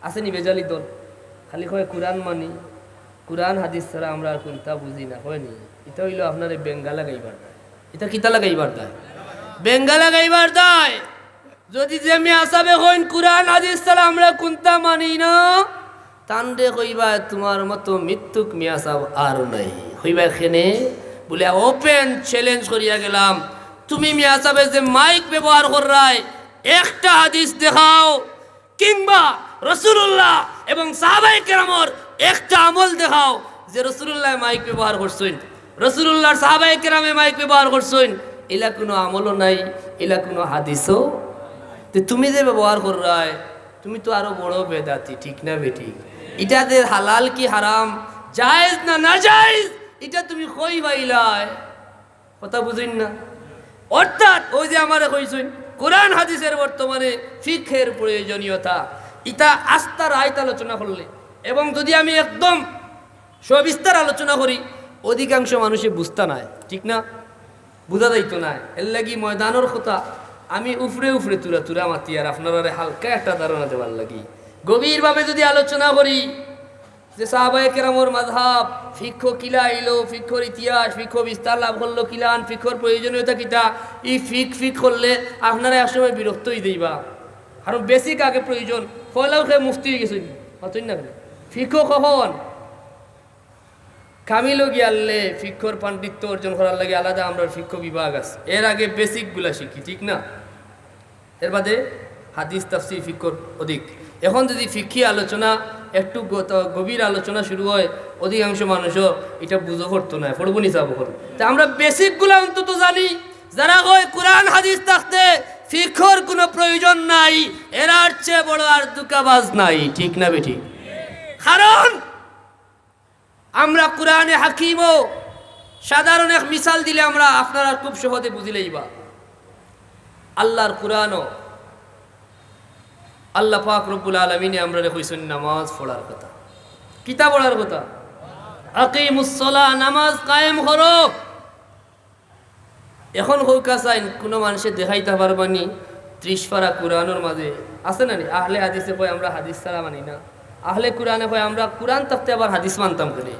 আসেনি বেজালি দল খালি কয় কোরআন মানি, কোরআন হাদিস ছাড়া আমরা আর কোনটা বুঝি না, হয়নি। এটা হইল আপনার বেঙ্গা লাগাইবার দায়। এটা কিতা লাগাইবার দায়? বেঙ্গা লাগাইবার দায়। যদি যে আমি আসাবে হইন কোরআন হাদিস ছাড়া আমরা কোনটা মানি না, তান্ডে কইবা তোমার মতো মৃত্যুক মিয়া সাহেব আর নাই হইবা এখানে বলে ওপেন চ্যালেঞ্জ করিয়া গেলাম। তুমি মিয়া সাহেব যে মাইক ব্যবহার করায় একটা হাদিস দেখাও, কিংবা রাসূলুল্লাহ এবং সাহাবায়ে কেরামর একটা আমল দেখাও যে রাসূলুল্লাহ মাইক ব্যবহার করছেন, রাসূলুল্লাহর সাহাবায়ে কেরামে মাইক ব্যবহার করছেন, এলা কোনো আমলও নাই, এলা কোনো হাদিসও। তো তুমি যে ব্যবহার করায় তুমি তো আরো বড় বেদাতি, ঠিক না বেঠিক? এটা যে হালাল কি হারাম, জায়েজ না না জায়েজ, এটা তুমি কই পাইলাই? কথা বুঝিন না। অর্থাৎ ওই যে আমারে কইছেন কোরআন হাদিসের বর্তমানে ফিকহের প্রয়োজনীয়তা, এটা আস্থার আয়ত আলোচনা করলে, এবং যদি আমি একদম সবিস্তার আলোচনা করি, অধিকাংশ মানুষে বুঝতে নাই, ঠিক না? বুঝা যাইতো না। এর লাগি ময়দানের কথা আমি উফরে উফরে তুরা তুরা মাতি, আর আপনারা হালকা একটা ধারণা দেওয়ার লাগি গভীরভাবে যদি আলোচনা করি যে সাহাবায়ে কেরামর মাযহাব, ফিকহ কিলা আইলো, ফিকহর ইতিহাস, ফিকহ বিস্তার লাভ করলো কিলান, ফিকহর প্রয়োজনীয়তা কিটা, এই ফিক করলে আপনারা একসময় বিরক্ত হয়ে যাইবা। কারণ বেসিক আগে প্রয়োজন। ফলাও খেয়ে মুফতি হয়ে গেছেন, হতই না? ফিকহ কখন কামিল গিয়ালে ফিকহর পাণ্ডিত্য অর্জন করার লাগে আলাদা আমরা ফিকহ বিভাগ আছে। এর আগে বেসিকগুলা শিখি, ঠিক না? এর বাদে হাদিস তাফসীর ফিকহর অধিক। এখন যদি ফিকহি আলোচনা একটু গভীর আলোচনা শুরু হয়, অধিকাংশ মানুষও এটা বুঝো করতো না, পড়বো নিচাব করো। তা আমরা বেসিকগুলো অন্তত জানি। যারা কয় কোরআন হাদিস থাকতে ফিকহর কোনো প্রয়োজন নাই, এরার চেয়ে বড় আর দুকাবাজ নাই, ঠিক না বেঠিক? কারণ আমরা কোরআনে হাকিমও সাধারণ এক মিসাল দিলে আমরা আপনারা খুব সহজে বুঝিলেইবা। আল্লাহর কোরআনও আল্লাহ পাক রব্বুল আলামিনে আমরা কইছেন নামাজ পড়ার কথা, কিতাব পড়ার কথা। আকিমুস সালাহ, নামাজ কায়েম করো। এখন হইকা চাইন কোনো মানুষে দেখাইতে পারবানি 30 পারা কোরআনের মাঝে আছে না? আহলে হাদিসে কয় আমরা হাদিস ছাড়া মানি না, আহলে কোরআনে কয় আমরা কোরআন থাকতে আবার হাদিস মানতাম করে।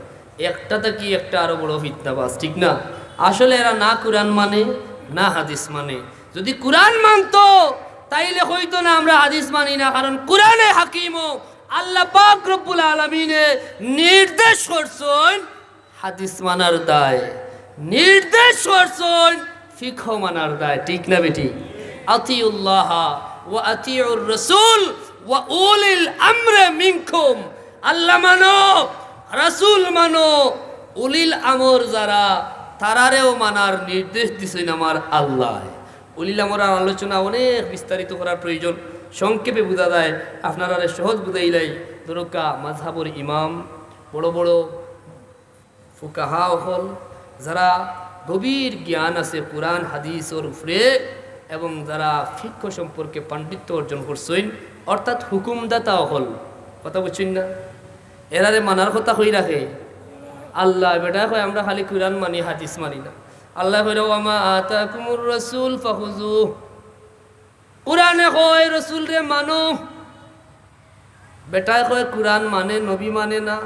একটাতে কি একটা আরো বড় ফিতনাবাজ, ঠিক না? আসলে এরা না কোরআন মানে না হাদিস মানে। যদি কোরআন মানতো তাইলে হইতো না আমরা হাদিস মানি না। কারণ কোরআনে হাকিমও আল্লাহ পাক রব্বুল আলামিনে নির্দেশ করছেন হাদিস মানার দায়, নির্দেশ করছেন ফিকহ মানার দায়, ঠিক না বেটি? আতিউল্লাহ ওয়া আতিউর রাসূল ওয়া উলিল আমরে মিনকুম। আল্লাহ মানো, রাসূল মানো, উলিল আমর যারা তারারেও মানার নির্দেশ দিছেন আমার আল্লাহ। উলিল আমরার আলোচনা অনেক বিস্তারিত করার প্রয়োজন, সংক্ষেপে বোঝা যায়। আপনারা সহজ বুঝাইলাই দরকা মাযহাবর ইমাম, বড় বড় ফুকাহা হল, যারা গভীর জ্ঞান আছে কোরআন হাদিসের উপরে, এবং যারা ফিকহ সম্পর্কে পাণ্ডিত্য অর্জন করছেন, অর্থাৎ হুকুমদাতা হল। কথা বুঝছেন না? এরারে মানার কথা কই রাখে আল্লাহ। বেটা কয় আমরা খালি কোরআন মানি, হাদিস মানি না। আল্লাহ কইরা ওয়ামা আতাকুমুর রাসূল ফাখুযুহ। কোরআনে কয় রাসূল রে মানো, বেটায় কয় কোরআন মানে নবী মানে না।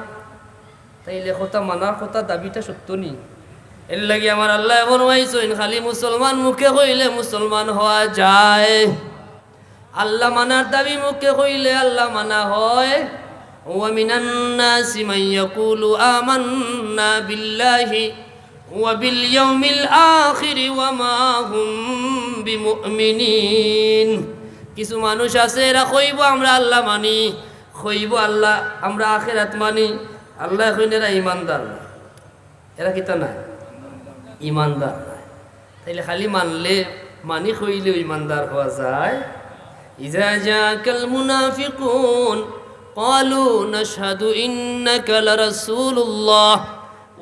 তাইলে কথা মানার কথা দাবিটা সত্য নি? এর লাগি আমার আল্লাহ এমন হইছেন খালি মুসলমান মুখে কইলে মুসলমান হওয়া যায়, আল্লাহ মানার দাবি মুখে কইলে আল্লাহ মানা হয়। ওয়া মিনান নাসি মান ইয়াকুলু আমান্না বিল্লাহি ওয়া বিল ইয়াউমিল আখির ওয়া মা হুম বিমুমিনিন। কিছু মানুষ আছে এরা কইব আমরা আল্লাহ মানি, কইব আল্লাহ আমরা আখিরাত মানি। আল্লাহ কইন এরা ইমানদার না। এরা কিতা না? ইমানদার না। তাইলে খালি মানলে মানি কইলেও ইমানদার হওয়া যায়? ইযা জাকাল মুনাফিকুন ক্বালু নাশহাদু ইন্নাকা লারাসূলুল্লাহ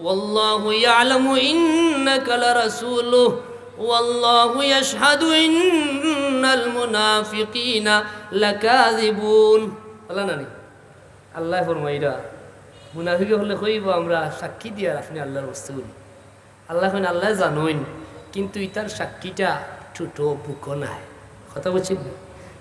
ওয়াল্লাহু ইয়ালামু ইন্নাকা লারাসূলুহু ওয়াল্লাহু ইয়াশহাদু ইন্নাল মুনাফিকিনা লাকাযিবুন। আল্লাহ নানি আল্লাহ ফরমাইরা মুনাফিক হলে কইব আমরা সাক্ষী দিয়া আপনি আল্লাহর রাসূল। আল্লাহ কইন আল্লাহ জানেন, কিন্তু ইতার সাক্ষীটা ছোট বুক নাই। কথা বলছেন?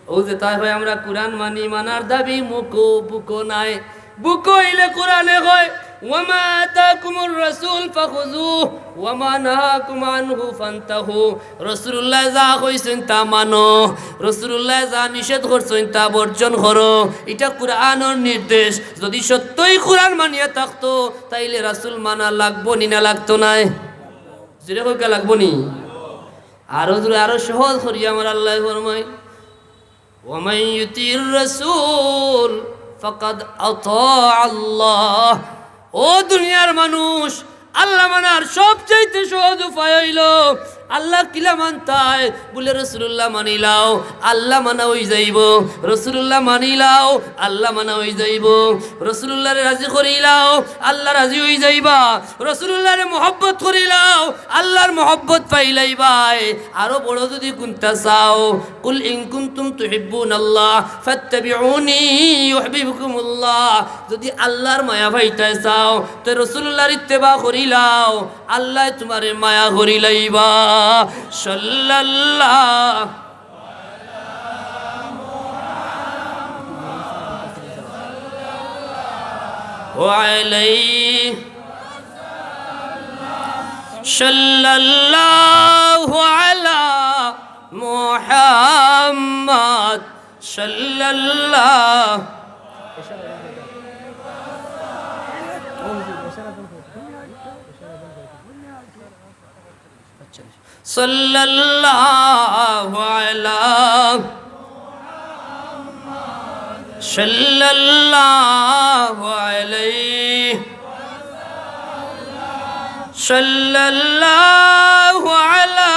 ও যে তাই হয় আমরা কোরআন মানি মানার দাবি মুখো বুকো নাই বুকো ইলে কোরআনে হয় ওয়ামা আতাকুমুর রাসূল ফাখুযুহু ওয়ামা নাহাকুম আনহু ফান্তাহু রাসূলুল্লাহ যা কইছেন তা মানো রাসূলুল্লাহ যা নিষেধ করছেন তা বর্জন করো এটা কোরআনের নির্দেশ যদি সত্যই কোরআন মানিয়া থাকতো তাইলে রাসূল মানা লাগবো নি না লাগতো না জোরে কইকা লাগবো নি আরো জোরে আরো সহজ করি আমার আল্লাহ ফরমায় ومن يطع الرسول فقد اطاع الله ও দুনিয়ার মানুষ আল্লাহ মানার সবচাইতে সহজ উপায় হইল আল্লাহ কিলা মানতায় বলে রাসূলুল্লাহ মানিলাও আল্লাহ মানা হই যাইব রাসূলুল্লাহ মানিলাও আল্লাহ মানা হই যাইব রাসূলুল্লাহরে রাজি করিলাও আল্লাহ রাজি হই যাইবা রাসূলুল্লাহরে মহব্বত করিলাও আল্লাহর মহব্বত পাইলাইবাই আরো বড় যদি কুনতা চাও কুল ইন কুনতুম তুহিব্বুনাল্লাহ ফাত্তাবিউনি ইউহিব্বুকুমুল্লাহ যদি আল্লাহর মায়া পাইতে চাও তো রাসূলুল্লাহর ইত্তেবা করিলাও আল্লাহ তোমারে মায়া করিলাইবা সাল্লাল্লাহু আলাইহি সাল্লাল্লাহু আলা মুহাম্মদ সাল্লাল্লাহু সাল্লাল্লাহু আলা সাল্লাল্লাহু আলাইহি সাল্লাল্লাহু আলা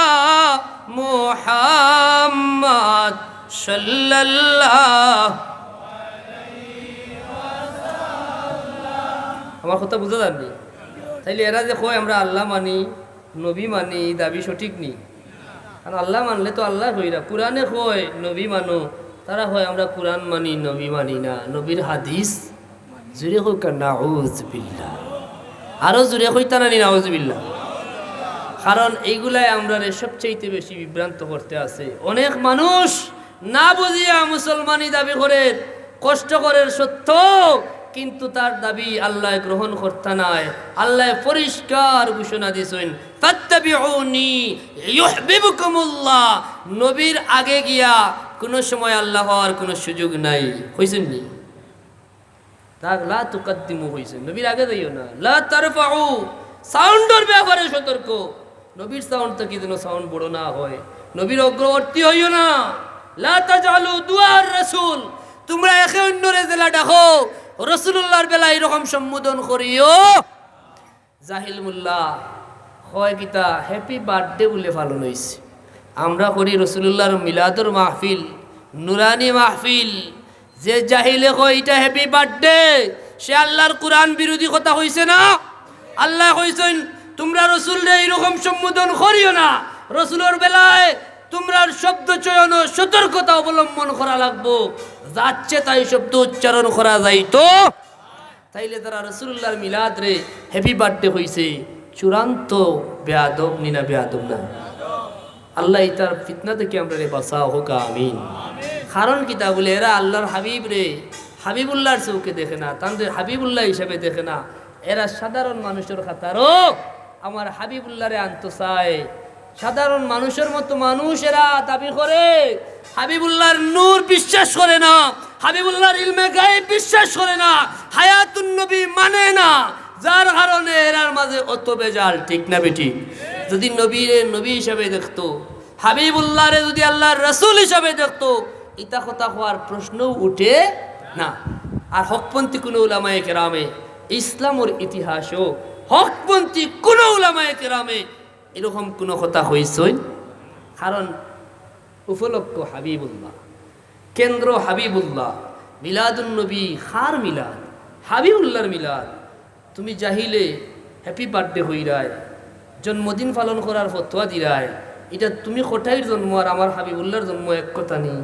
মুহাম্মদ সাল্লাল্লাহু আমার কথা বুঝা যাননি তাইলে এরা যে কয় আমরা আল্লাহ মানি নবী মানি দাবি সঠিক নি কারণ আল্লাহ মানলে তো আল্লাহ কইরা কোরআনে কয় নবী মানো তারা হয় আমরা কোরআন মানি নবী মানি না নবীর হাদিস জুড়ে কই নাউযুবিল্লাহ আরো জুড়ে কইতা না নাউযুবিল্লাহ কারণ এইগুলাই আমরা সবচেয়ে বেশি বিভ্রান্ত করতে আছে অনেক মানুষ না বুঝিয়া মুসলমানি দাবি করে কষ্ট করে সত্য কিন্তু তার দাবি আল্লাহ গ্রহণ করতে নাই আল্লাহ পরিষ্কার ঘোষণা দিয়েছেন ফাত্তাবিউনি ইউহিব্বুকুমুল্লাহ নবীর আগে গিয়া কোনো সময় আল্লাহ হওয়ার কোনো সুযোগ নাই কইছেন নি তাক লা তুকদ্দিমু হইছেন নবীর আগে যাইও না লা তারফাউ সাউন্ডের ব্যাপারে সতর্ক নবীর সাউন্ড তো কি যেন সাউন্ড বড় না হয় নবীর অগ্রবর্তী হইও না লা তাজালু দুআর রাসূল তোমরা একে অন্যরে জেলা ডাকো রাসূলুল্লাহর বেলা এরকম সম্বোধন করিও জাহিল মোল্লা হয় কিতা হ্যাপি বার্থডে বলে পালন হইছে আমরা করি রাসূলুল্লাহর মিলাদুর মাহফিল নুরানি মাহফিল যে জাহিলে কয় এটা হ্যাপি বার্থডে সে আল্লাহর কোরআন বিরোধী কথা হইছে না আল্লাহ কইছেন তোমরা রাসূলরে এরকম সম্বোধন করিও না রাসূলের বেলায় তোমরা শব্দ চয়ন সতর্কতা অবলম্বন করা লাগবো যাচ্ছে তাই শব্দ উচ্চারণ করা যাইতো তাইলে তারা রাসূলুল্লাহর মিলাদ রে হ্যাপি বার্থডে হইছে চূড়ান্ত বেয়াদব নিনা বেয়াদব না আল্লাহ ইতার ফিতনা থেকে আমরা রে বাঁচাও হোক আমিন কারণ কিতা বলে এরা আল্লাহর হাবিব রে হাবিবুল্লাহর চৌকে দেখে না তাদের হাবিবুল্লাহ হিসাবে দেখে না এরা সাধারণ মানুষের খাতারও আমার হাবিবুল্লাহরে আনতে চায় সাধারণ মানুষের মতো মানুষ এরা দাবি করে হাবিবুল্লাহর নূর বিশ্বাস করে না হাবিবুল্লাহর ইলমে গায়েব বিশ্বাস করে না হায়াতুন নবী মানে না যার কারণে এরার মাঝে অত বেজাল ঠিক না বেটি যদি নবীরে নবী হিসাবে দেখতো হাবিবুল্লাহরে যদি আল্লাহর রাসূল হিসাবে দেখতো ইতা কথা হওয়ার প্রশ্নও উঠে না আর হকপন্থী কোনো উলামায়ে কেরামে ইসলামের ইতিহাসও হকপন্থী কোনো উলামায়ে কেরামে এরকম কোনো কথা হইছই কারণ উপলক্ষ হাবিবুল্লাহ কেন্দ্র হাবিবুল্লাহ মিলাদুন নবী খার মিলাদ হাবিবুল্লাহর মিলাদ তুমি জাহিলে হ্যাপি বার্থডে হইরায় জন্মদিন পালন করার ফতোয়া দিরায় এটা তুমি কোথায় জন্ম আর আমার হাবিবুল্লাহর জন্ম এক কথা নেই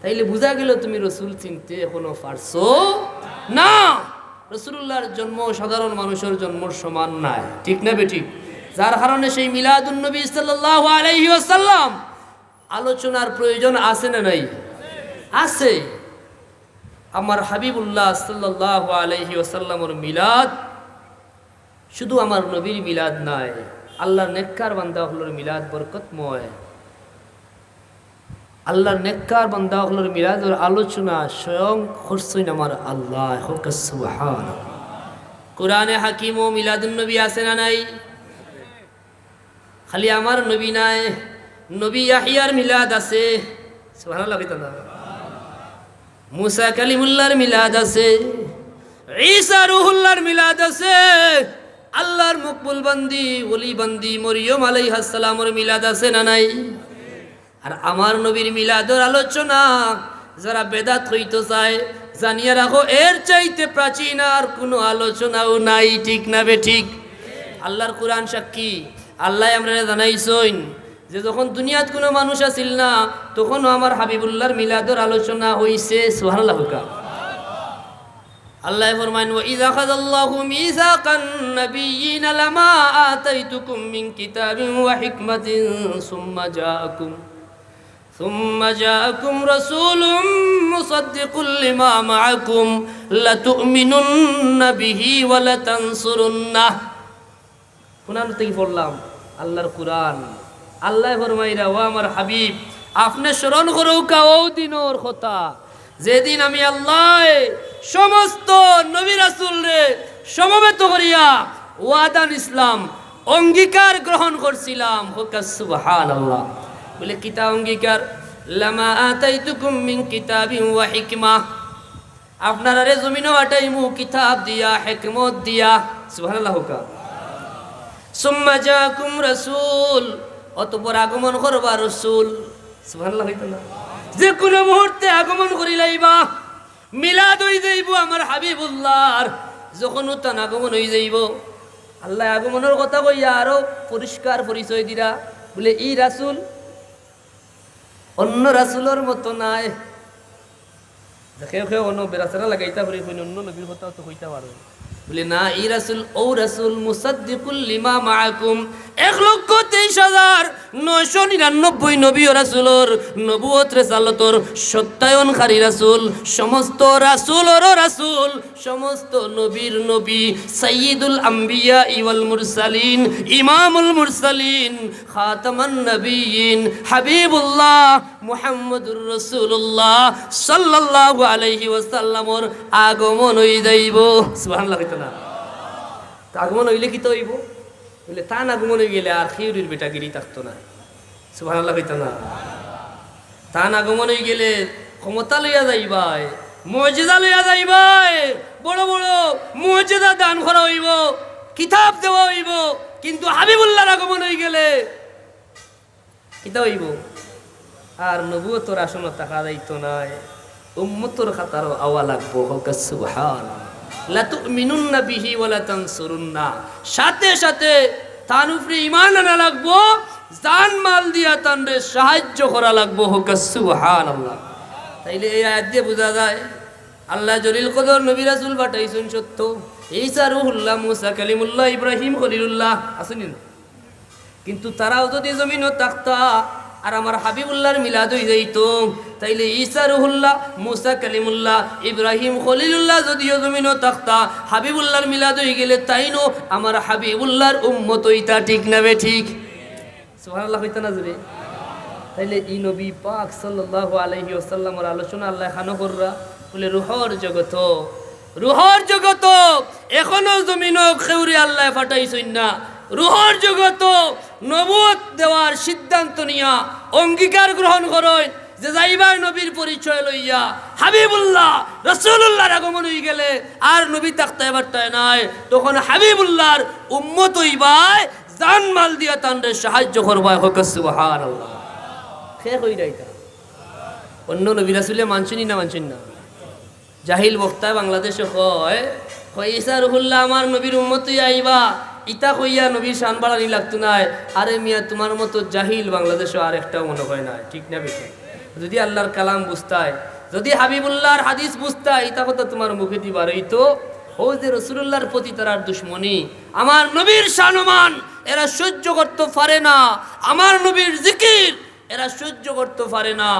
তাইলে বোঝা গেল তুমি রসুল চিনতে এখনো পারছো না রসুলুল্লাহর জন্ম সাধারণ মানুষের জন্মর সমান নাই ঠিক না বেঠিক যার কারণে সেই মিলাদুন নবী সাল্লাল্লাহু আলাইহি ওয়াসাল্লাম আলোচনার প্রয়োজন আছে না নাই আছে। আমার হাবিবুল্লাহ সাল্লাল্লাহু আলাইহি ওয়াসাল্লামের মিলাদ শুধু আমার নবীর মিলাদ নয়, আল্লাহর নেককার বান্দাগুলোর মিলাদ বরকতময়। আল্লাহর নেককার বান্দাগুলোর মিলাদের আলোচনা স্বয়ং করছেন আমার আল্লাহ। সুবহানাল্লাহ। কোরআনে হাকিম ও মিলাদুন নবী আছে না নাই? খালি আমার নবী নাই, নবী ইয়াহিয়ার মিলাদ আছে। সুবহানাল্লাহ। মুসা কালিমুল্লাহর মিলাদ আছে, ঈসা রূহুল্লাহর মিলাদ আছে, আল্লাহর মকবুল বান্দি ওলি বান্দি মরিয়ম আলাইহিস সালামের মিলাদ আছে না নাই? আর আমার নবীর মিলাদের আলোচনা যারা বেদাত হইতে চায় জানিয়ে রাখো, এর চাইতে প্রাচীন আর কোনো আলোচনাও নাই। ঠিক না বে ঠিক? আল্লাহর কোরআন সাক্ষী। আল্লাহ আমরা জানাইছেন যে যখন দুনিয়াত কোনো মানুষ আসিল না তখনও আমার হাবিবুল্লাহর মিলাদের আলোচনা হইছে। সুবহানাল্লাহ। আল্লাহ ফরমান, ওয়া ইযা খাযাল্লাহু মিসাকান নাবিয়্যিনা লামা আতাইতুকুম মিন কিতাবিন ওয়া হিকমাতিন সুম্মা জাআকুম রাসূলুম মুসাদ্দিকুল লিমা মাআকুম লাতু'মিনুন্না বিহি ওয়া লাতানসুরুন্নাহ। কোরআন থেকে পড়লাম আল্লাহর কোরআন। আল্লাহ ফরমাইরা, ও আমার হাবিব, আপনি স্মরণ করো কাও দিনের কথা যেদিন আমি আল্লাহ সমস্ত নবী রাসূল রে সমবেত করিয়া ওয়াদান ইসলাম অঙ্গীকার গ্রহণ করছিলাম। সুবহানাল্লাহ। বলে কিতা অঙ্গীকার? লামা আতাইতুকুম মিন কিতাবিন ওয়া হিকমা, আপনারা রে জমিনও আটাইমু কিতাব দিয়া, হিকমত দিয়া। সুবহানাল্লাহ। সুম্মা জাআকুম রাসূল, অতঃপর আগমন করবা রাসূল। সুবহানাল্লাহ। যে কোনো মুহূর্তে আগমন করিলাইবা। মিলাদ হয়ে যাইব আমার হাবিবুল্লাহর। যখন তান আগমন হয়ে যাইব, আল্লাহ আগমনের কথা কইয়া আরো পরিষ্কার পরিচয় দিরা। বলে ই রাসূল অন্য রাসূলের মতো নাই। দেখে কেউ অন্য বেরাসারা লাগাইতা করে অন্য নবীর কথা তো কইতা পারো। বলে না, ই রাসূল ও রাসূল মুসাদ্দিকুল লিমা মাআকুম, 1,23,999 নবী ও রাসূলের নবুয়ত রিসালাতর সত্যায়নকারী রাসূল, সমস্ত রাসূলের রাসূল, সমস্ত নবীর নবী, সাইয়্যিদুল আম্বিয়া ওয়াল মুরসালিন, ইমামুল মুরসালিন, খাতামান নবিয়্যিন, হাবিবুল্লাহ মুহাম্মদুর রাসূলুল্লাহ সাল্লাল্লাহু আলাইহি ওয়াসাল্লামর আগমন হই যাইব। সুবহানাল্লাহ। আগমন হইলে কি তো হইব? বলে তান আগমন হয়ে গেলে আর খিউরির বেটাগিরি থাকতো না। সুবহানাল্লাহ। তান আগমন হয়ে গেলে ক্ষমতা লইয়া যাইবাই, মুজিজা লইয়া যাইবাই, বড় বড় মুজিজা দান করা হইব, কিতাব দেওয়া হইব। কিন্তু হাবিবুল্লাহর আগমন হয়ে গেলে কিতা হইব? আর নবুয়তর আসন থাকা যাইতো নাই, উম্মতর খাতারও আওয়া লাগবো। সুবহানাল্লাহ। লাতুমিনুন্না বিহি ওয়া লাতানসুরুন্না, সাথে সাথে তার উপরে ঈমান আনা লাগবো, জান মাল দিয়া তানরে সাহায্য করা লাগবো। সুবহানাল্লাহ। তাইলে এই আয়াত দিয়ে বোঝা যায় আল্লাহ জলিল কদর নবী রাসূল পাঠাইছেন সত্য। ঈসা রূহুল্লাহ, মুসা কালিমুল্লাহ, ইব্রাহিম খলিলুল্লাহ আসেনি না? কিন্তু তারাও যদি জমিনও থাকতা আর আমার হাবিবুল্লাহর মিলাদ হয়ে যাইতো, তাইলে ঈসা রূহুল্লাহ, মুসা কালিমুল্লাহ, ইব্রাহিম খলিলুল্লাহ যদিও জমিনও থাকতা, হাবিবুল্লাহর মিলাদ হয়ে গেলে তাইনো আমার হাবিবুল্লাহর উম্মত হইতা। ঠিক না বে ঠিক? সুবহানাল্লাহ হইতা না জুড়ে? তাইলে ই নবী পাক সাল্লাল্লাহু আলাইহি ওয়াসাল্লামের আলোচনা আল্লাহ খানো কররা। বলে রুহর জগত, রুহর জগত এখনো জমিনও খেউরি আল্লাহ ফাটাইছেন না। রুহর জগত নবুয়ত দেওয়ার সিদ্ধান্ত নিয়া অঙ্গীকার গ্রহণ করেন যে যাইবার নবীর পরিচয় লইয়া হাবিবুল্লাহ রাসূলুল্লাহর আগমন হয়ে গেলে আর নবী থাকতে এবারটায় নাই, তখন হাবিবুল্লাহর উম্মত হইবাই, জান মাল দিয়া তানরে সাহায্য করবাই। সুবহানাল্লাহ। কে কইরা এটা? অন্য নবী রাসূলে মানছেন না মানছেন না? জাহিল বক্তা বাংলাদেশে কয় ঈসা রূহুল্লাহ আমার নবীর উম্মত আইবা, ইতা কইয়া নবীর শান বাড়ানি লাগতো না। আরে মিয়া, তোমার মতো জাহিল বাংলাদেশে আর একটাও মনে হয় না। ঠিক না বেশি? যদি আল্লাহর কালাম বুঝতায়, যদি হাবিবুল্লাহর হাদিস বুঝতায়, ইতা কথা তোমার মুখে দিবার হইতো। ও যে রাসূলুল্লাহর প্রতি তার দুশ্মনী, আমার নবীর শানমান এরা সহ্য করতে পারে না, আমার নবীর জিকির এরা সহ্য করতে পারে না,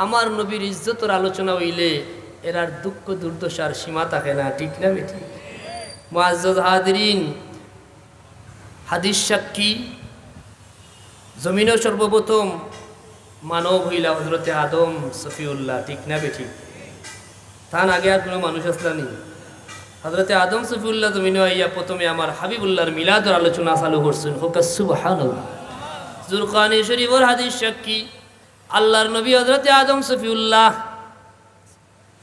আমার নবীর ইজ্জতের আলোচনা হইলে এরার দুঃখ দুর্দশার সীমা থাকে না, ঠিক না বেটি? মুআজ্জাজ হাদিরিন, হাদিস সাক্ষী জমিনের সর্বপ্রথম মানব হইলা হযরতে আদম সফিউল্লাহ, ঠিক না বেটি? তার আগে আর কোনো মানুষ আসলানি। হযরতে আদম সফিউল্লাহ জমিনে আইয়া প্রথমে আমার হাবিবুল্লাহর মিলাদের আলোচনা চালু করছেন। হোকা সুবহানাল্লাহ। জুরকানি শরীফের হাদিস সাক্ষী আল্লাহর নবী হযরতে আদম সফিউল্লাহ,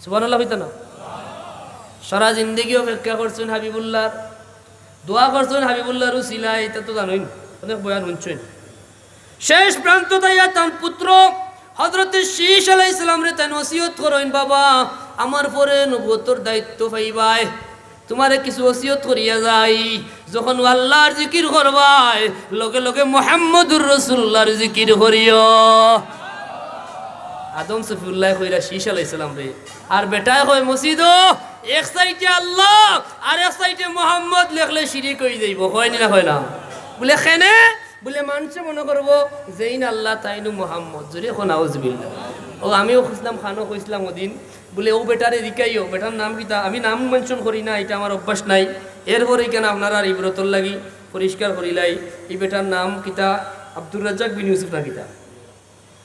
সুবহানাল্লাহ হইতো না, সারা জিন্দগি অপেক্ষা করছেন হাবিবুল্লাহর, দোয়া করছেন হাবিবুল্লাহর উসিলায়। এটা তো জানোই, অনেক বয়ান শুনছেন। শেষ প্রান্ত তাইয়া তার পুত্র হযরতে শীশ আলাইহিস সালাম রে তাই ওসিয়ত করেন, বাবা আমার পরে নবুয়তর দায়িত্ব পাইবাই, তোমারে কিছু ওসিয়ত করিয়া যাই, যখন আল্লাহর জিকির করবাই লগে লগে মুহাম্মদুর রাসূলুল্লাহর জিকির করিও। আদম সফিউল্লাহ কইরা শীশ আলাইহিস সালাম রে, আর বেটায় কয় মসজিদ এক সাইডে আল্লাহ আর এক সাইডে মুহাম্মদ লেখলে শিরিক হয়ে যাইব, হয় না হয় না? বলে খেনে বলে মানুষে মনে করবো যেইন আল্লাহ তাইনু মোহাম্মদ, জোরে এখন আউযুবিল্লাহ। ও আমিও খুঁজলাম, খানও খুঁজলাম ওদিন, বলে ও বেটারে দিকাইও, বেটার নাম কিতা? আমি নাম মেনশন করি না, এটা আমার অভ্যাস নাই। এরপরে কেন আপনারা আর ইব্রতর লাগি পরিষ্কার করিলাই, এই বেটার নাম কিতা? আব্দুর রাজ্জাক বিন ইউসুফ না কিতা?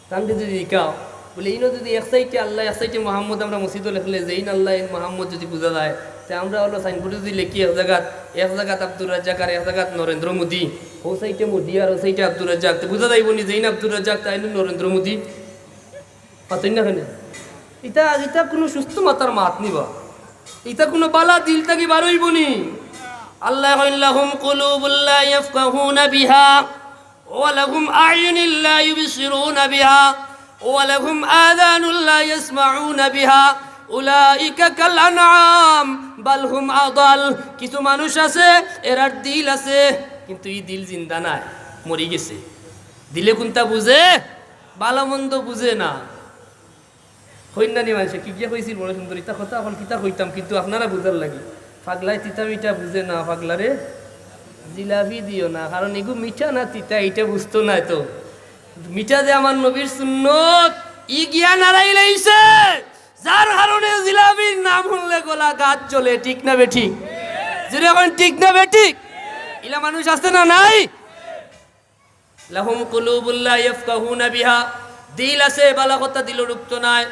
তানকে যদি দিকাও, বলে ইনো যদি এক সাইডে আল্লাহ এক সাইডে মোহাম্মদ আমরা মসজিদও লেখলে যেইন আল্লাহ ইন মোহাম্মদ যদি বোঝা যায়, তাই আমরা হলো সাইনবোর্ডে যদি লিখি এক জায়গাত আব্দুর রাজ্জাক আর এক জায়গাত নরেন্দ্র মোদী, ও সাইডে মোদী আর ও সাইডে আব্দুর রাজ্জাক, তো বোঝা যাইব নি যেইন আব্দুর রাজ্জাক তাই নরেন্দ্র মোদী? পাতেন না কেন? ইটা ইটা কোনো সুস্থ মাতার মাত নিবা, ইটা কোনো বালা দিল থাকি বারইব নি। আল্লাহ লাহুম কুলুবুল লা ইয়াফকাহুনা বিহা ওয়া লাহুম আ'য়ুনুল লা ইউবসিরুনা বিহা ওয়া লাহুম আযানুল লা ইয়াসমাউনা বিহা উলাইকা কাল আনআম বাল হুম আদাল। কিছু মানুষ আছে এরার দিল আছে কিন্তু এই দিল জিন্দা নাই, মরি গেছে। দিলে কোনটা বুঝে? ভালো মন্দ বুঝে না। হইনানি মানুষে কি গিয়া কইছিল বড় সুন্দর ইতা কথা, এখন কিতা কইতাম কিন্তু আপনারা বুঝার লাগি। পাগলাই তিতা মিঠা বুঝে না, পাগলারে জিলাপি দিও না, কারণ এগু মিঠা না তিতা এটা বুঝতো না। তো মিঠা যে আমার নবীর সুন্নত ই জ্ঞান হারাই লাইছে, যার কারণে জিলাপির নাম শুনলে গলা গাছ চলে, ঠিক না বেঠিক? যদি এখন ঠিক না বেঠিক? ইলা মানুষ আছে না নাই? লাহুম কুলুবুল লা ইয়াফকাহুনা বিহা, দিল আছে বালা কথা দিল রুক্ত নাই।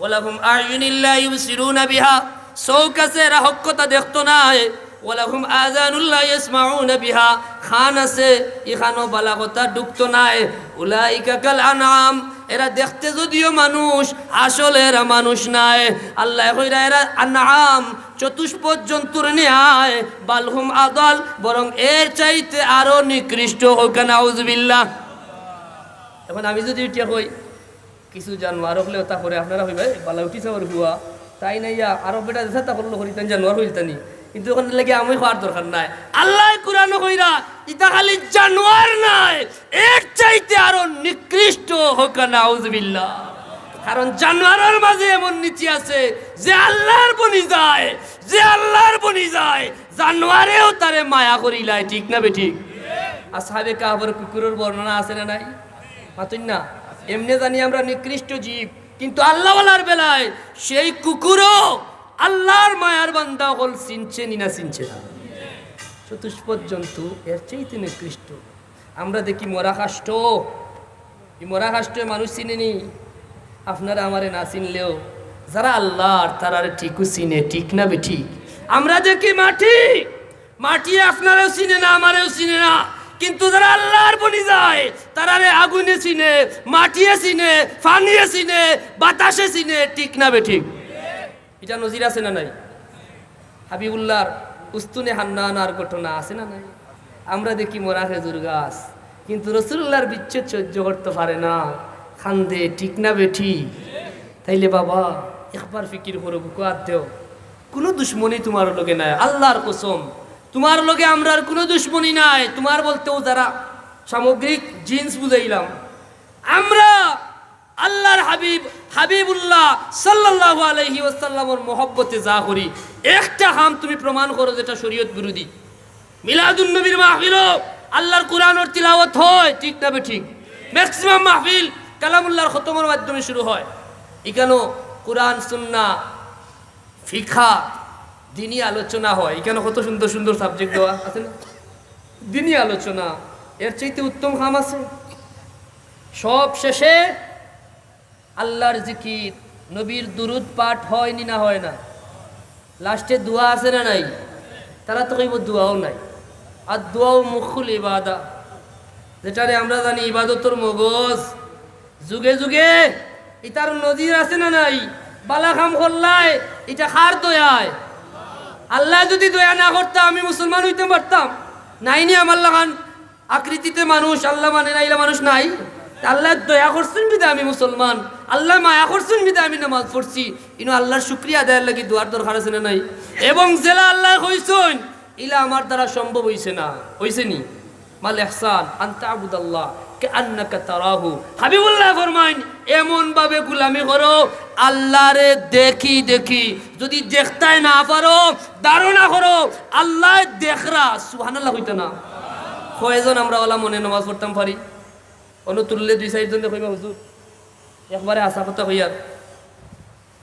ওয়ালাহুম আ'য়ুনুল লা ইউবসিরুনা বিহা, চোখ আছে এরা হক কথা দেখতো নাই। ওয়ালাহুম আযানুল লা ইয়াসমাউনা বিহা, খান আছে ইখানো বালা কথা ঢুকতো নাই। উলাইকা কাল আনআম, এরা দেখতে যদিও মানুষ আসলে এরা মানুষ নাই। আল্লাহ কইরা এরা আনআম চতুষ্পদ জন্তুর ন্যায়, বালহুম আদাল বরং এর চাইতে আরো নিকৃষ্ট হোক না, আউযুবিল্লাহ। এখন আমি যদি এটা কই কিছু জানোয়ার হলে তা করে আপনারা হইবে বালা উঠি যাওয়ার হুয়া তাই নাইয়া আরো বেটা দেখা তা করলো করি তাই জানোয়ার হইতানি, কিন্তু ওখানে লাগে আমি খাওয়ার দরকার নাই। আল্লাহ কোরআন কইরা ইতা খালি জানোয়ার নাই, এর চাইতে আরো নিকৃষ্ট হোক না, আউযুবিল্লাহ। কারণ জানোয়ারের মাঝে এমন নীতি আছে যে আল্লাহর বনি যায়, যে আল্লাহর বনি যায় জানোয়ারেও তারে মায়া করিলায়, ঠিক না বেঠিক? আসহাবে কাহফের কুকুরের বর্ণনা আছে না নাই? মাতুন না, এমনি জানি আমরা নিকৃষ্ট জীব, কিন্তু আল্লাহওয়ালার বেলায় সেই কুকুরও আল্লাহর মায়ার বান্দা হল, চিনছে নি না চিনছে না? চতুষ্পদ জন্তু এর চাইতে নিকৃষ্ট। আমরা দেখি মরা কাষ্ঠ, এই মরা কাষ্ঠ মানুষ চিনেনি, আপনারা আমারে না চিনলেও যারা আল্লাহর তারারে ঠিকও চিনে, ঠিক না বেঠিক? আমরা দেখি মাটি, মাটি আপনারাও চিনে না আমারেও চিনে না, কিন্তু যারা আল্লাহর বনি যায় তারারে আগুনে চিনে, মাটিয়ে চিনে, পানিয়ে চিনে, বাতাসে চিনে, ঠিক না বেঠিক? এটা নজির আছে না নাই? হাবিবুল্লাহর উস্তুনে হান্নানার ঘটনা আছে না নাই? আমরা দেখি মরা খেজুর গাছ, কিন্তু রাসূলুল্লাহর বিচ্ছেদ সহ্য করতে পারে না, খান্দে, ঠিক না বেঠিক? তাইলে বাবা একবার ফিকির করো, বুকুয়াত দেও, কোনো দুশ্মনী তোমার লগে নাই, আল্লাহর কসম তোমার লগে আমরার কোনো দুশ্মনী নাই। তোমার বলতেও যারা সামগ্রিক জিন্স বুঝাইলাম, আমরা আল্লাহর হাবিব হাবিবুল্লাহ সাল্লাল্লাহু আলাইহি ওয়াসাল্লামের মহব্বতে যা করি, একটা হাম তুমি প্রমাণ করো যেটা শরীয়ত বিরোধী। মিলাদুন নবীর মাহফিল আল্লাহর কোরআনের তিলাওয়াত হয়, ঠিক না বেঠিক? ম্যাক্সিমাম মাহফিল কালামুল্লাহর খতমের মাধ্যমে শুরু হয়। এখানেও কোরআন সুন্নাহ ফিকহা দিনী আলোচনা হয়। এখানে কত সুন্দর সুন্দর সাবজেক্ট দেওয়া আছে না, দিনী আলোচনা, এর চাইতে উত্তম কাম আছে? সব শেষে আল্লাহর জিকির, নবীর দুরুদ পাঠ হয় নি না হয় না? লাস্টে দোয়া আছে না নাই? তারা তো কইব দোয়াও নাই। আর দোয়াও মুখুল ইবাদা, যেটারে আমরা জানি ইবাদতর মগজ। যুগে যুগে ইটার নজির আছে না নাই? বালা কাম করলাই এটা কার দয়ায়? আল্লাহ যদি দয়া না করতাম আমি মুসলমান হইতে পারতাম? নাইনি আমার লাগান আকৃতিতে মানুষ, আল্লাহ মানে নাইলে মানুষ নাই। আল্লাহ দয়া করছেন বিদা আমি মুসলমান, আল্লাহ মায়া করছেন বিদা আমি নামাজ পড়ছি। ইনো আল্লাহর শুকরিয়া আদায়ের লাগি দোয়ার দরকার আছে না নাই? এবং জেলা আল্লাহ কইছেন ইলা আমার দ্বারা সম্ভব হইছে না, হইছে নি? মাল ইহসান আনতা আবুদাল্লাহ কান্নাকা তারাহু। হাবিবুল্লাহ ফরমাইন এমন ভাবে গোলামি করো আল্লাহরে দেখি দেখি, যদি দেখতাই না পারো ধারণা করো আল্লাহ দেখরা। সুবহানাল্লাহ হইতো না? কয়জন আমরা ওলা মনে নামাজ পড়তাম পারি? তুললে 2-4 জন কইবা হুজুর একবারে আশা কথা কইয়ার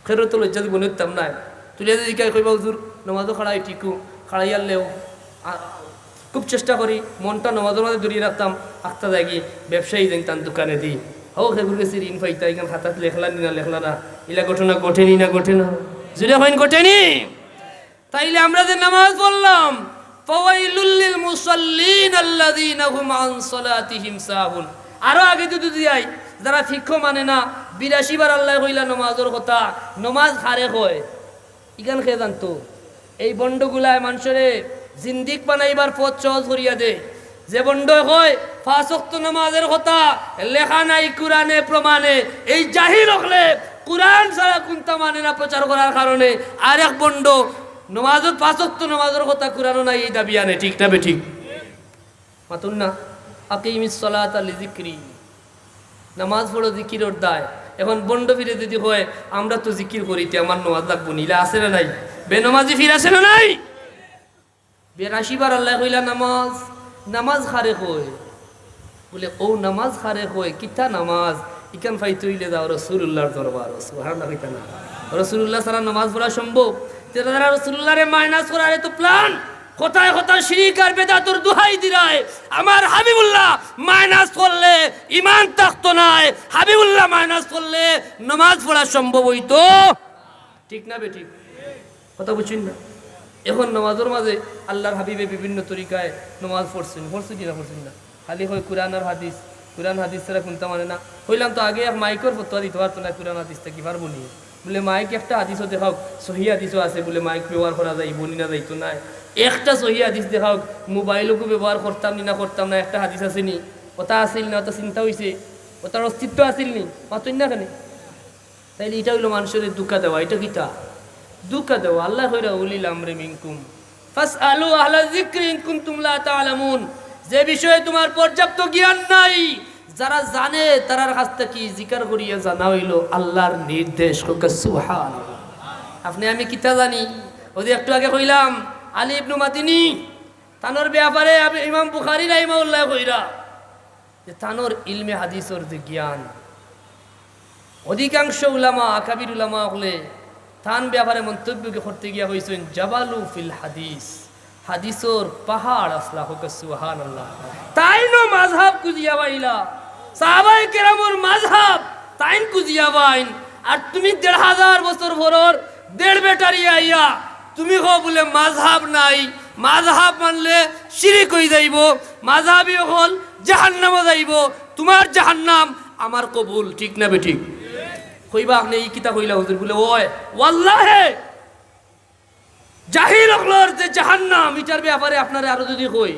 খেরো তো লজ্জা দিব নিতাম না। তুলে যদি কইবা হুজুর নামাজও খাড়াই ঠিকু খাড়াইয়ালেও খুব চেষ্টা করি মনটা নামাজের মাঝে দূরিয়ে রাখতাম। আখতা যাগি ব্যবসায়ী যাই তার দোকানে দিই হোক সেগুলো গেছি ঋণ পাইতা এখানে খাতাত লেখলা নি না লেখলা না, ইলা ঘটনা ঘটেনি না ঘটে না? যদি হয় ঘটেনি তাইলে আমরা যে নামাজ পড়লাম ফাওয়াইলুল লিল মুসাল্লিন আল্লাযীনা হুম আন সালাতিহিম সাহুন। আরো আগে যদি যাই যারা ফিকহ মানে না 82 বার আল্লাহ কইলা নামাজের কথা, নামাজ হারে হয় ইখান খেয়ে জানতো। এই বন্ডগুলায় মানুষের জিন্দিক বানাইবার পথ সহজ করিয়া দে। যে বন্ড হয় 5 ওয়াক্ত নামাজের কথা লেখা নাই কোরআনে প্রমাণে, এই জাহিল হলে কোরআন ছাড়া কোনটা মানে না প্রচার করার কারণে আর এক বন্ড নামাজের 5 ওয়াক্ত নামাজের কথা কোরআনও নাই এই দাবি আনে। ঠিক না বেঠিক? মাতুন না আকিমিস সালাতা লিযিকরি, নামাজ পড়ো জিকিরের দায়। এখন বন্ড ফিরে যদি হয় আমরা তো জিকির করিতে আমার নামাজ লাগবো নিলা আছে না নাই? বেনমাজি ফির আছে না নাই? 82 বার আল্লাহ কইলা নামাজ, নামাজ খারে কই বলে ও নামাজ খারে কই কিতা নামাজ? ইকান ফাই তুইলে যাও রাসূলুল্লাহর দরবার। সুবহানাল্লাহ কইতা না? রাসূলুল্লাহ ছাড়া নামাজ পড়া সম্ভব? যারা রাসূলুল্লাহরে মাইনাস করার তো প্ল্যান, কোথায় কোথায় শিরিক আর বেদাতের দোহাই দিরায়। আমার হাবিবুল্লাহ মাইনাস করলে ঈমান থাকতো না, হাবিবুল্লাহ মাইনাস করলে নামাজ পড়া সম্ভব হইতো। ঠিক না বেঠিক? কথা বুঝছেন না? এখন নামাজের মাঝে আল্লাহর হাবিবে বিভিন্ন তরিকায় নামাজ পড়ছেন কি না পড়ছেন না? খালি হয় কোরআন আর হাদিস, কোরআন হাদিস ছাড়া কোনটা মানে না। হইলাম তো আগে এক মাইকের ফতোয়া দিতে পারতো না কোরআন হাদিসটা কি পারবো নি? বলে মাইক একটা হাদিসও দেখাও, সহি হাদিসও আছে বলে মাইক ব্যবহার করা যায় বলি না যাইতো না। একটা সহি হাদিস দেখাও, মোবাইলকে ব্যবহার করতাম নি না করতাম না, একটা হাদিস আছে নি? ওটা আসিল না? ওটা চিন্তা হয়েছে? ওটার অস্তিত্ব আসিল নি? মাতুন না কেন? তাইলে এটা হইলো মানুষের দুঃখা দেওয়া। এটা কিতা? দুঃখা দেওয়া। আল্লাহ কইরা উলিল আমরি মিনকুম ফাসআলু আহলা যিকরি ইন কুনতুম লা তা'লামুন। যে বিষয়ে তোমার পর্যাপ্ত জ্ঞান নাই, যারা জানে তারার কাছ থেকে জিকির করিয়া জানা হইল আল্লাহর নির্দেশ। সুবহানাল্লাহ। আপনি আমি কিতা জানি? ওই যে একটু আগে কইলাম আলী ইবনে মাদিনী তানোর ব্যাপারে ইমাম বুখারী রাহিমাহুল্লাহ কইরা যে তানোর ইলমে হাদিসের যে জ্ঞান, অধিকাংশ উলামা আকাবির উলামা হলে তান ব্যাপারে মন্তব্য করতে গিয়া হয়েছেন জাবালু ফিল হাদিস, হাদিসর পাহাড় আসলা হোক। সুবহানাল্লাহ। তাই নো মাযহাব কুজিয়া বাইলা, সাহাবায়ে কেরামর মাযহাব তাইন কুজিয়া বাইন। আর তুমি 1500 বছর ভরর 1.5 বেটারি আইয়া তুমি কো বলে মাযহাব নাই, মাযহাব মানলে শিরিক হই যাইব, মাযহাবই হল জাহান্নামে যাইব, তোমার জাহান্নাম আমার কবুল। ঠিক না বেঠিক? কইবা আপনি এই কিতা কইলা হুজুর? বলে ওই ওয়াল্লাহি জাহিল হলর যে জাহান্নাম এটার ব্যাপারে আপনারা আরো যদি কই,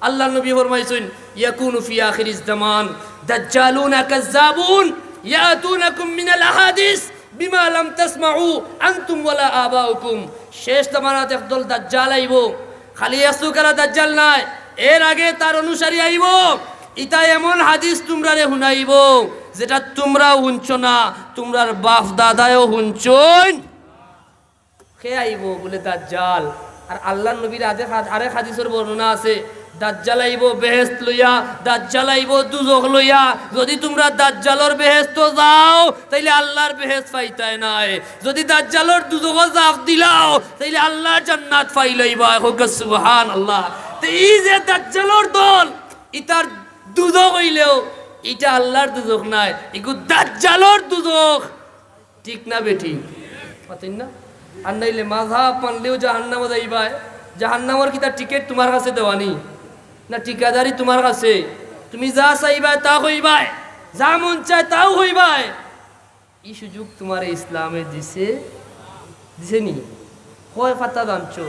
আল্লাহ নবী ফরমাইছেন ইয়াকুনু ফি আখিরিজ জামান দাজ্জালুনা কাযাবুন ইয়াতুনাকুম মিনাল আহাদিস বিমা লাম তাসমাউ আনতুম ওয়ালা আবাউকুম। শেষ জামানাতে একদল দাজ্জাল আইব, খালি আসুকারা দাজ্জাল নাই, এর আগে তার অনুসারী আইব, ইতা এমন হাদিস তোমরারে শুনাইব যেটা তোমরাও শুনছো না, তোমরার বাপ দাদাও শুনছন। কে আইব? বলে দাজ্জাল। আর আল্লাহ নবীর আরেক হাদিসের বর্ণনা আছে দাজ্জাল আইব বেহেশত লইয়া, দাজ্জাল আইব দুজখ লইয়া। যদি তোমরা দাজ্জালর বেহেশত যাও তাইলে আল্লাহর বেহেশত পাইতাই নাই, যদি দাজ্জালর দুজখ জাফ দিলাও তাইলে আল্লাহর জান্নাত পাই লইবা। সুবহানাল্লাহ। তো এই যে দাজ্জালর দল, ইতার দুজখ হইলেও এটা আল্লাহর দুজখ নাই, এগু দাজ্জালর দুজখ। ঠিক না বেঠিক? পাতেন না? আর নাইলে মাযহাব মানলেও জাহান্নামে যাইবা। জাহান্নামের কি তার টিকিট তোমার কাছে দেওয়ানি না ঠিকাদারি তোমার কাছে? তুমি যা চাইবা তা হইবাই, যা মন চায় তাও হইবাই। এই সুযোগ তোমার ইসলামে দিছে নি? কয় ফাতা জানছো,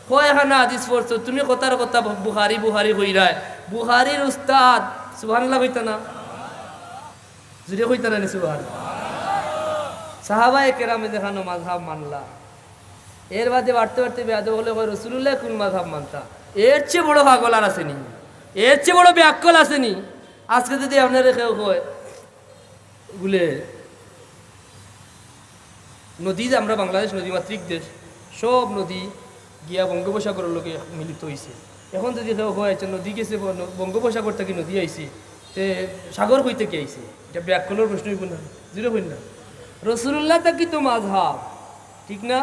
কয় এখানে হাদিস পড়ছো, তুমি কথার কথা বুখারি বুখারি হইরায়। বুখারির উস্তাদ সুবহানাল্লাহ কইতা না? যদি কইতা না সুবহান। সাহাবায়ে কেরামে দেখানো মাযহাব মানলা, এর বাদে বাড়তে বাড়তে বেয়াদব হলে কয় রাসূলুল্লাহ কোন মাযহাব মানতা? এর চেয়ে বড় পাগল আর আসেনি, এর চেয়ে বড় ব্যাকল আসেনি। আজকে যদি আপনারা কেউ কয় বলে নদী, যে আমরা বাংলাদেশ নদীমাতৃক দেশ, সব নদী গিয়া বঙ্গোপসাগরের লোকে মিলিত হয়েছে। এখন যদি কেউ কয় নদী গেছে বঙ্গোপসাগর থেকে নদী আইছে, তে সাগর হইতে কি আইছে? এটা ব্যাকলের প্রশ্ন হইব না? জিরো হইল না? রাসূলুল্লাহ তাকি তো মাযহাব, ঠিক না?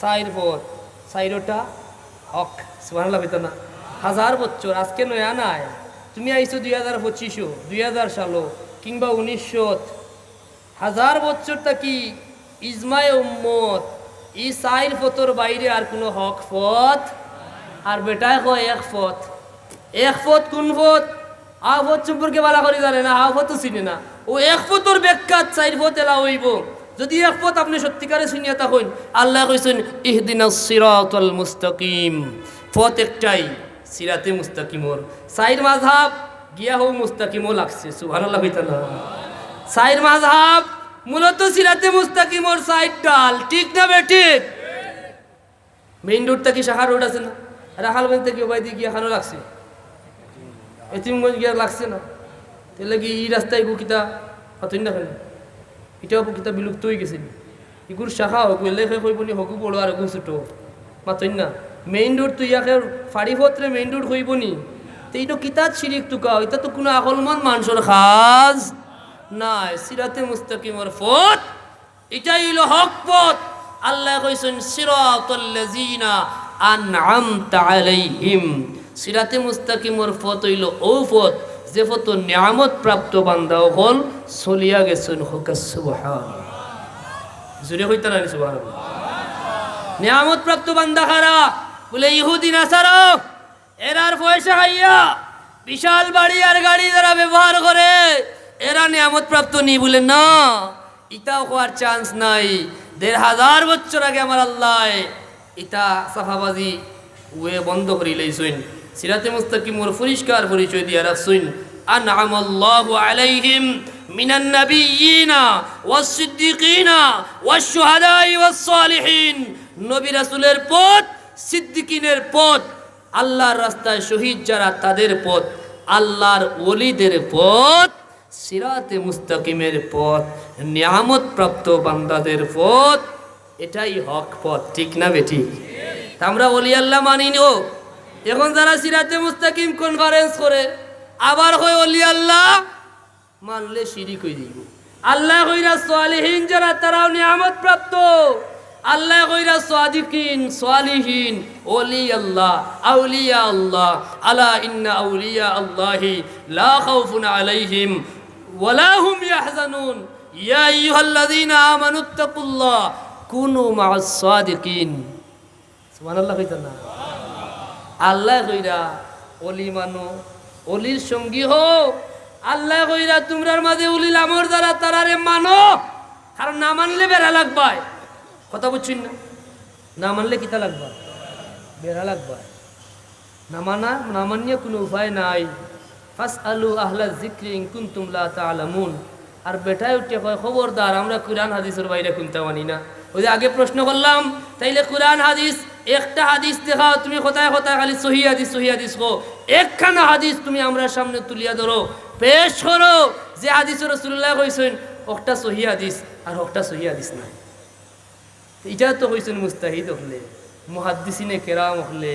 চাইর পথ, চাইরটা হক। সুবহানাল্লাহ হইতো না? 1000 বছর আজকে নয়া নাই। তুমি আইছো 2025, 2000 সালো কিংবা 1900, 1000 বছর থাকি ইজমায়ে উম্মত এই চাইর পথর বাইরে আর কোনো হক পথ। আর বেটায় কয় এক পথ। এক পথ কোন পথ? আ পথ সম্পর্কে বালা করে জানে না, আ পথও চিনে না। ও এক পথর ব্যাখ্যা চাইর পথ এলা হইব। যদি এক পথ আপনি সত্যিকারে চিনিয়া থাকেন, আল্লাহ কইছেন ইহদিনাস সিরাতাল মুস্তাকিম, পথ একটাই, সিরাতে মুস্তাকিমর। চাইর মাযহাব গিয়া হো মুস্তাকিমও লাগছে। সুবহানাল্লাহ কইতা না? চাইর মাযহাব মূলত সিরাতে মুস্তাকিমর সাইড ডাল, ঠিক না বেঠিক? মেইন রোড থেকে শাখা রোড আছে না, রাখালগঞ্জ থেকে ওবাইদি গিয়া খানো লাগছে, এতিমগঞ্জ গিয়া লাগছে না? তাহলে কি এই রাস্তায় কিতা হতই না কেন? এটাও কিতা বিলুপ্ত হয়ে গেছে। এগুর শাখা হোক লেখে কইবনি হকু বড় আর হকু ছোট মাতই না। মেইন রোড তো ইয়াকে ফাড়ি পত্রে মেইন রোড হইবনি। তো এইটা কিতাত শিরিক তুকা, এটা তো কোনো আকলমান মানুষের খাজ নাই। সিরাতে মুস্তাকিমর পথ এটাই হইল হক পথ। আল্লাহ কইছেন সিরাতাল্লাযিনা আনআমতা আলাইহিম, সিরাতে মুস্তাকিমর পথ হইল ও পথ যে পথ নিয়ামত প্রাপ্ত বান্দা হল চলিয়া গেছেন। হোক সুবহানাল্লাহ। জুড়ে হইতা না সুবহানাল্লাহ? নিয়ামত প্রাপ্ত বান্দা খারা বলে ইহুদি নাসারা, এরার পয়সা খাইয়া বিশাল বাড়ি আর গাড়ি যারা ব্যবহার করে, এরা নিয়ামত প্রাপ্ত নি? বলে না, ইটাও হওয়ার চান্স নাই। 1500 বছর আগে আমার আল্লাহ ইটা সাফাবাজি ওয়ে বন্ধ করি লইছেন। সিরাতে মুস্তাকিমর পরিষ্কার পরিচয় দিয়া রাখছেন। আনআমাল্লাহু আলাইহিম মিনান নাবিয়্যিনা ওয়াস সিদ্দিকিনা ওয়াস শুহাদাই ওয়াস সালিহিন। নবী রাসূলের পথ, সিদ্দিকিনের পথ, আল্লাহর রাস্তায় শহীদ যারা তাদের পথ, আল্লাহর ওলিদের পথ, সিরাতে মুস্তাকিমের পথ, নিয়ামত প্রাপ্ত বান্দাদের পথ, এটাই হক পথ। ঠিক না বেঠিক? আমরা ওলি আল্লাহ মানি নো। এখন যারা সিরাতে মুস্তাকিম কনফারেন্স করে আবার হয় ওলি আল্লাহ মানলে শিরিক হয়ে যাইব। আল্লাহ কইরা সালিহিন যারা তারাও নিয়ামত প্রাপ্ত, আল্লাহ কইরা সাদিকিন সালিহিন ওলি আল্লাহ আউলিয়া আল্লাহ। আলা ইন্না আউলিয়া আল্লাহি লা খাউফুন আলাইহিম ওয়ালা হুম ইয়াহজানুন ইয়া আইয়ুহাল্লাযীনা আমানুত্তাকুল্লাহ কুনু মা'আস সাদিকিন। সুবহানাল্লাহ কইতা না? আল্লাহ কইরা ওলি মানো, ওলির সঙ্গী হো। আল্লাহ কইরা তোমরার মাঝে উলিল আমর যারা তারারে মানো, কারণ না মানলে বেড়া লাগবাই। কথা বুঝছেন না? না মানলে কিতা লাগবা? বেড়া লাগবাই। না মানিয়ে কোনো উপায় নাই। ফাসআলু আহলা যিকরি ইন কুনতুম লা তা'লামুন। আর বেটায় উঠে কয় খবরদার, আমরা কুরআন হাদিসের বাইরে কুনতে মানি না। ওই যে আগে প্রশ্ন করলাম, তাইলে কুরআন হাদিস একটা হাদিস দেখাও, তুমি কোথায় কোথায় খালি সহি হাদিস কো। একখানা হাদিস তুমি আমরা সামনে তুলিয়া ধরো, পেশ করো যে হাদিস রাসূলুল্লাহ কইছেন একটা সহি হাদিস আর একটা সহি হাদিস নাই। এটা তো কইছেন মুস্তাহিদ হলে, মুহাদ্দিসিনে কেরাম হলে,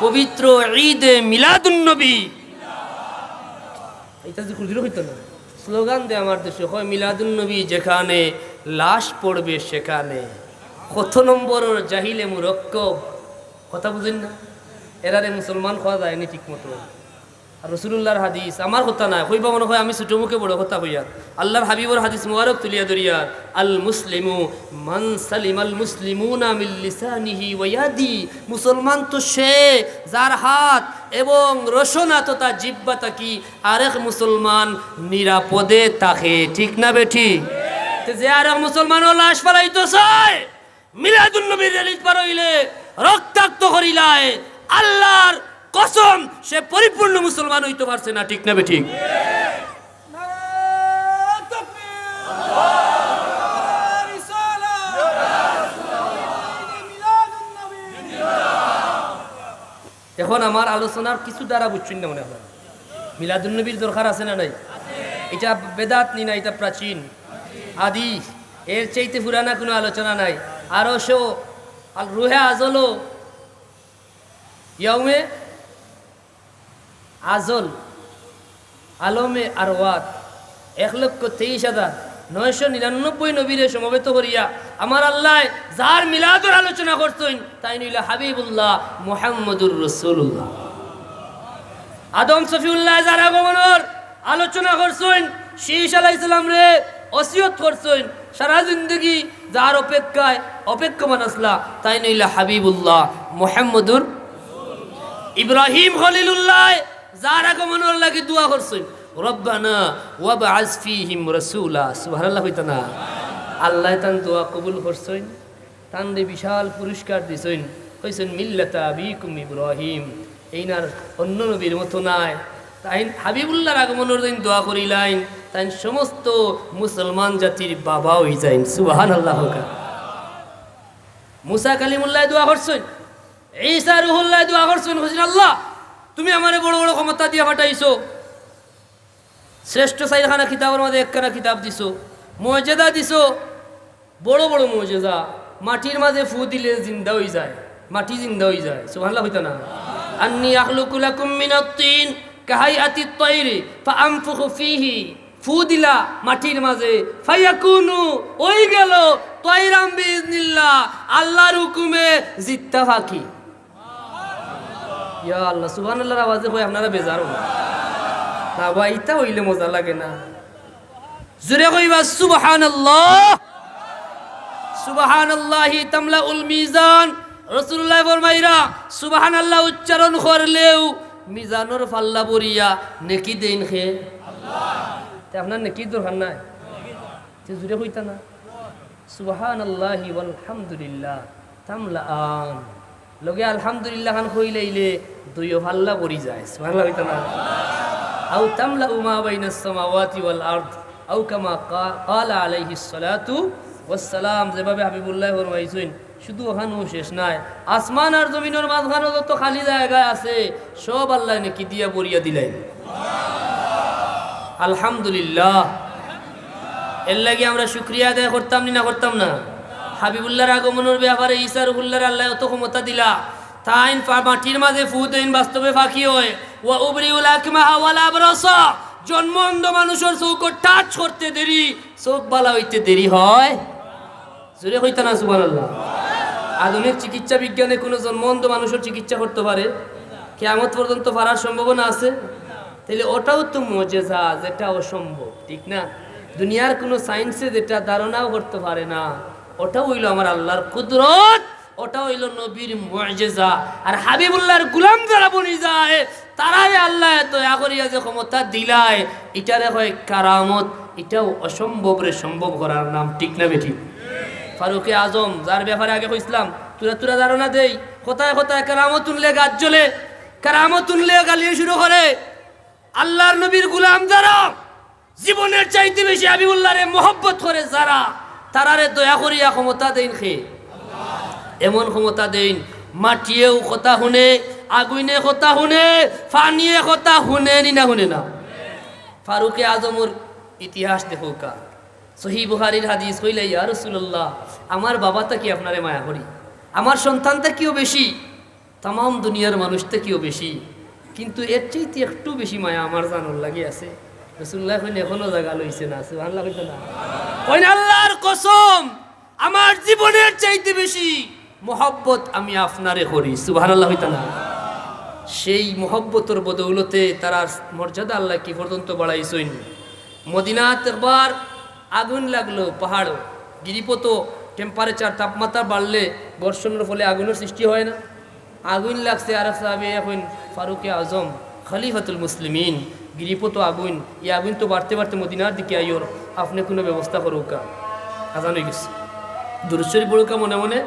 পবিত্র ঈদে মিলাদুন্নবী। এটা যে খুঁজলো হইতো না, স্লোগান দেয় আমার দেশে, হয় মিলাদুন্নবী যেখানে লাশ পড়বে সেখানে, কত নম্বরের জাহিলে মুরক্কব, কথা বুঝেন না? এরারে মুসলমান খাওয়া যায়নি ঠিক মতো। আর রসুল্লাহর হাদিস আমার কথা না, হইবা মনে হয় আমি ছোটো মুখে বড় কথা হইয়ার। আল্লাহর হাবিবর হাদিস মুবারক তুলিয়া ধরিয়ার, আল মুসলিমু মান সালিম আল মুসলিমুনা মিন লিসানিহি ওয়া ইয়াদি, মুসলমান তো সে যার হাত এবং রসনা তথা জিহ্বা থাকি আরেক মুসলমান নিরাপদে থাকে, ঠিক না বেঠি? যে আরেক মুসলমান ও লাশ পালাইতো চায়, মিলাদুন নবীর রিলিজ পার হইলে রক্তাক্ত করিলায়, আল্লাহর কসম সে পরিপূর্ণ মুসলমান হইতে পারছে না, ঠিক না বেঠিক? এখন আমার আলোচনার কিছু দ্বারা বুঝছেন না মনে হয়, মিলাদুন্নবীর দরকার আছে না নাই? এটা বেদাত নি না, এটা প্রাচীন আদি, এর চাইতে পুরানা কোনো আলোচনা নাই। আরো শো রুহে আজলো ইয়াউমে আজল আলমে আরওয়াত 1,23,999 নবীরে সমবেত করিয়া আমার আল্লাহ যার মিলাদুর আলোচনা করতেন তাই নিলে হাবিবুল্লাহ মুহাম্মদুর রাসূলুল্লাহ। আদম সফিউল্লাহ যার আগমনের আলোচনা করছেন, শীশ আলাইহিস সালাম রে ওসিয়ত করছেন, সারা জিন্দগি যার অপেক্ষায় অপেক্ষমান আসলা তাই নিলে হাবিবুল্লাহ মুহাম্মদুর। ইব্রাহিম খলিলুল্লাহ যার আগমনের লাগি দোয়া করছেন, রব্বানা ওয়াবআস ফীহিম রাসূলা, সুবহানাল্লাহ হইতা না? আল্লাহ তান দোয়া কবুল করছেন, তান দে বিশাল পুরস্কার দিছেন, কইছেন মিল্লাতা আবিকুম ইব্রাহিম, এইনার অন্য নবীর মতো নাই। তাই হাবিবুল্লাহর আগমনের দিন দোয়া করিলাইন, তাই সমস্ত মুসলমান জাতির বাবা হই যাইন, সুবহানাল্লাহ। মুসা কালিমুল্লাহ দোয়া করছেন, ঈসা রুহুল্লাহ দোয়া করছেন, হুজুর আল্লাহ তুমি আমারে বড় বড় ক্ষমতা দিয়ে পাঠাইছো, শ্রেষ্ঠ চাইখানা কিতাবের মধ্যে একখানা কিতাব দিছো, মুজিজা দিছো, বড় বড় মুজিজা, মাটির মাঝে ফু দিলে জিন্দা হয়ে যায়, মাটি জিন্দা হয়ে যায়, সুবহানাল্লাহ হইতা না? আন্নী আখলুকু লাকুম মিনাত তিন কাহাইআতিত তায়রি ফাআনফুখু ফীহি, ফু দিলা মাটির মাঝে, ফায়াকুনু ওই গেল তায়রাম বিইজনিল্লাহ, আল্লাহর হুকুমে জিত্তা ফাকি। ইয়া আল্লাহ, সুবহানাল্লাহর আওয়াজে হয় আপনারা বেজার হন না ভাই, ইটা হইলে মজা লাগে না? জোরে কইবা সুবহানাল্লাহ। সুবহানাল্লাহি তামলাউল মিজান, রাসূলুল্লাহ ফরমাইরা সুবহানাল্লাহ উচ্চারণ করলেও মিজানের পাল্লা ভরিয়া নেকি দেন খে আল্লাহ। আপনার নেকি দরকার নাই, জোরে কইতা না সুবহানাল্লাহি ওয়ালহামদুলিল্লাহ তামলাআন, লগে আলহামদুলিল্লাহ খান কইলেইলে দুইও পাল্লা ভরি যায়, সুবহানাল্লাহ হইতা না? আও তামলাউ মা বাইনাস সামাওয়াতি ওয়াল আরদ আও কামা ক্বালা আলাইহিস সালাতু ওয়াস সালাম, যেভাবে হাবিবুল্লাহ ফরমাইছেন, শুধু ওখানেও শেষ নাই, আসমান আর জমিনের মাঝখানে যত খালি জায়গা আছে সব আল্লাহ নাকি দিয়া বরিয়া দিলেন, আলহামদুলিল্লাহ। এর লাগে আমরা শুকরিয়া আদায় করতাম না করতাম না? হাবিবুল্লাহর আগমনের ব্যাপারে ঈসা রুহুল্লাহর আল্লাহ অত ক্ষমতা দিলা, তাইন মাটির মাঝে ফু দেন বাস্তবে ফাঁকি হয়, ওয়া উবরিউল আকমাহা ওয়াল আবরাসা, জন্ম অন্ধ মানুষের চোখ টাচ করতে দেরি, চোখ বালা হইতে দেরি হয়, জোরে হইতা না সুবহানাল্লাহ? আধুনিক চিকিৎসা বিজ্ঞানে কোনো জন্ম অন্ধ মানুষের চিকিৎসা করতে পারে? কিয়ামত পর্যন্ত পারার সম্ভাবনা আছে? তাহলে ওটাও তো মুজিজা, যেটা অসম্ভব, ঠিক না? দুনিয়ার কোনো সায়েন্সে যেটা ধারণাও করতে পারে না, ওটাও হইল আমার আল্লাহর কুদরত, ওটা হইল নবীর মুজিজা। আর হাবিবুল্লাহর গোলাম যারা বনি যায় তারাই আল্লাহ দয়া করিয়া যে ক্ষমতা দিলায়, এটারে হয় কারামত, এটাও অসম্ভবরে সম্ভব করার নাম, ঠিক না বেঠিক? ফারুকে আজম যার ব্যাপারে আগে কইছিলাম, তুরা ধারণা দেই, কোথায় কোথায় কারামত উনলে গাছ জ্বলে, কারামত উনলে গালিয়ে শুরু করে। আল্লাহর নবীর গোলাম যারা জীবনের চাইতে বেশি হাবিবুল্লাহরে মহব্বত করে যারা, তারারে দয়া করিয়া ক্ষমতা দেন খে, এমন ক্ষমতা দেন মাটিয়েও কথা শুনে, আগুনে কথা শুনে, ফানিয়ে কথা শুনে নি না শুনে না? ফারুকে আজমর ইতিহাস দেখো কা, সহিহ বুখারীর হাদিস, কইলে ইয়া রাসূলুল্লাহ আমার বাবাটা কি আপনারে মায়া করি, আমার সন্তানটা কিও বেশি, তাম দুনিয়ার মানুষ থেকেও বেশি, কিন্তু এর চাইতে একটু বেশি মায়া আমার জানুর লাগে আছে। রসুল্লাহ কইন এখনো জায়গা লইছে না, সুবহানাল্লাহ কইতো না, কইন আল্লাহর কসম আমার জীবনের চাইতে বেশি মোহব্বত আমি আপনারে করি, সুবহানাল্লাহ হইতো না। সেই মোহব্বতের বদৌলতে তারা মর্যাদা আল্লাহ কি পর্যন্ত বাড়াইছেন। মদিনাত একবার আগুন লাগলো, পাহাড় গিরিপত টেম্পারেচার তাপমাত্রা বাড়লে বর্ষণের ফলে আগুনের সৃষ্টি হয় না। আগুন লাগছে, আর সাহাবী এখন ফারুকে আজম খলিফাতুল মুসলিমিন, গিরিপত আগুন, এই আগুন তো বাড়তে বাড়তে মদিনার দিকে আইয়র, আপনি কোনো ব্যবস্থা করুকা। আজান হয়ে গেছে, দুরূদ শরীফ পড়ুকা মনে মনে।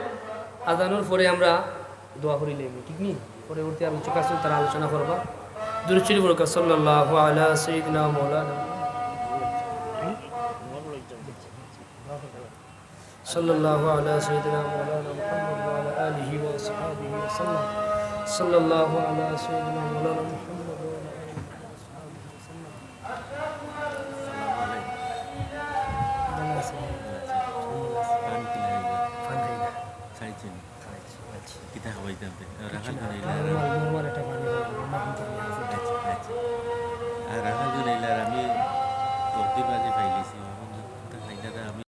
আজানোর পরে আমরা দোয়া করিলে ঠিক নেই, পরবর্তী আলোচক আছেন তারা আলোচনা করবা। দুরূদ শরীফ পড়ুকা সাল্লাল্লাহু আলা সাইয়্যিদিনা মাওলানা সাল্লাল্লাহু আলা সাইয়্যিদিনা মাওলানা মুহাম্মদ ওয়া আলা আলিহি ওয়া আসহাবিহি ওয়া সাল্লাম। সাল্লাল্লাহু আলা সাইয়্যিদিনা মাওলানা মুহাম্মদ ওয়া আলা আলিহি ওয়া আসহাবিহি ওয়া সাল্লাম। kita hawai tanpe rakan ko nila rakan ko nila rami 2 baje failisi